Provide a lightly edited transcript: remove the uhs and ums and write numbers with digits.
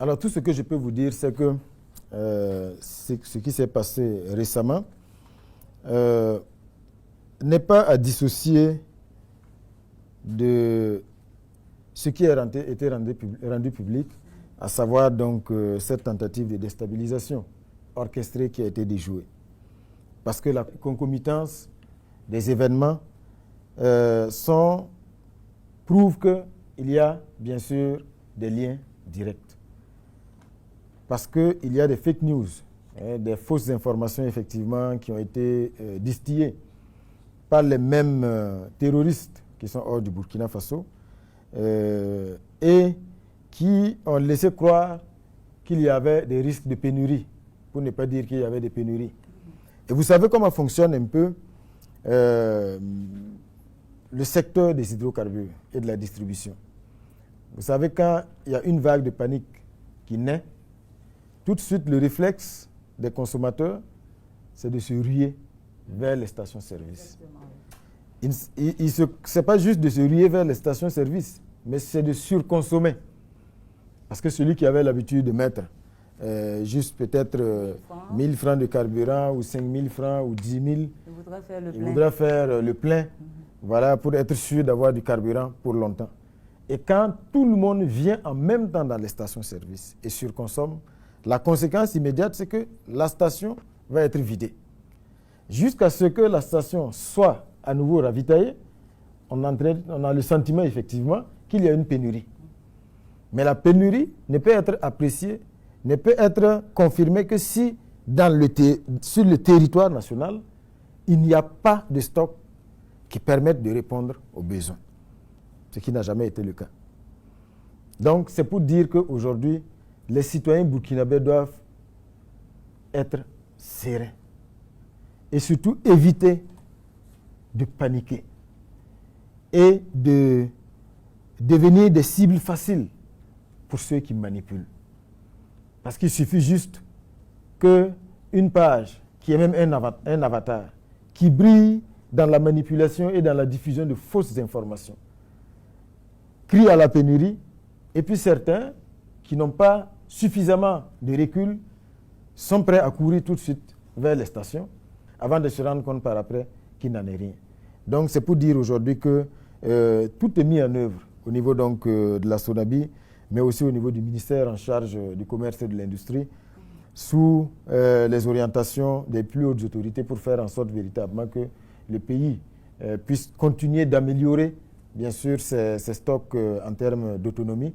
Alors, tout ce que je peux vous dire, c'est que ce qui s'est passé récemment n'est pas à dissocier de ce qui a été rendu public, à savoir donc cette tentative de déstabilisation orchestrée qui a été déjouée. Parce que la concomitance des événements prouve qu'il y a bien sûr des liens directs. Parce qu'il y a des fake news, des fausses informations effectivement qui ont été distillées par les mêmes terroristes qui sont hors du Burkina Faso et qui ont laissé croire qu'il y avait des risques de pénurie, pour ne pas dire qu'il y avait des pénuries. Et vous savez comment fonctionne un peu le secteur des hydrocarbures et de la distribution. Vous savez, quand il y a une vague de panique qui naît, tout de suite, le réflexe des consommateurs, c'est de se ruer vers les stations-service. Ce n'est pas juste de se ruer vers les stations-service, mais c'est de surconsommer. Parce que celui qui avait l'habitude de mettre juste peut-être 1000 francs de carburant ou 5000 francs ou 10 000, il voudra faire le plein, voilà, pour être sûr d'avoir du carburant pour longtemps. Et quand tout le monde vient en même temps dans les stations-service et surconsomme, la conséquence immédiate, c'est que la station va être vidée. Jusqu'à ce que la station soit à nouveau ravitaillée, on a le sentiment effectivement qu'il y a une pénurie. Mais la pénurie ne peut être appréciée, ne peut être confirmée que si sur le territoire national, il n'y a pas de stock qui permette de répondre aux besoins. Ce qui n'a jamais été le cas. Donc c'est pour dire qu'aujourd'hui, les citoyens burkinabés doivent être sereins et surtout éviter de paniquer et de devenir des cibles faciles pour ceux qui manipulent. Parce qu'il suffit juste qu'une page, qui est même un avatar, qui brille dans la manipulation et dans la diffusion de fausses informations, crie à la pénurie, et puis certains qui n'ont pas suffisamment de recul sont prêts à courir tout de suite vers les stations avant de se rendre compte par après qu'il n'en est rien. Donc c'est pour dire aujourd'hui que tout est mis en œuvre au niveau donc, de la SONABI, mais aussi au niveau du ministère en charge du commerce et de l'industrie, sous les orientations des plus hautes autorités pour faire en sorte véritablement que le pays puisse continuer d'améliorer bien sûr ses stocks en termes d'autonomie.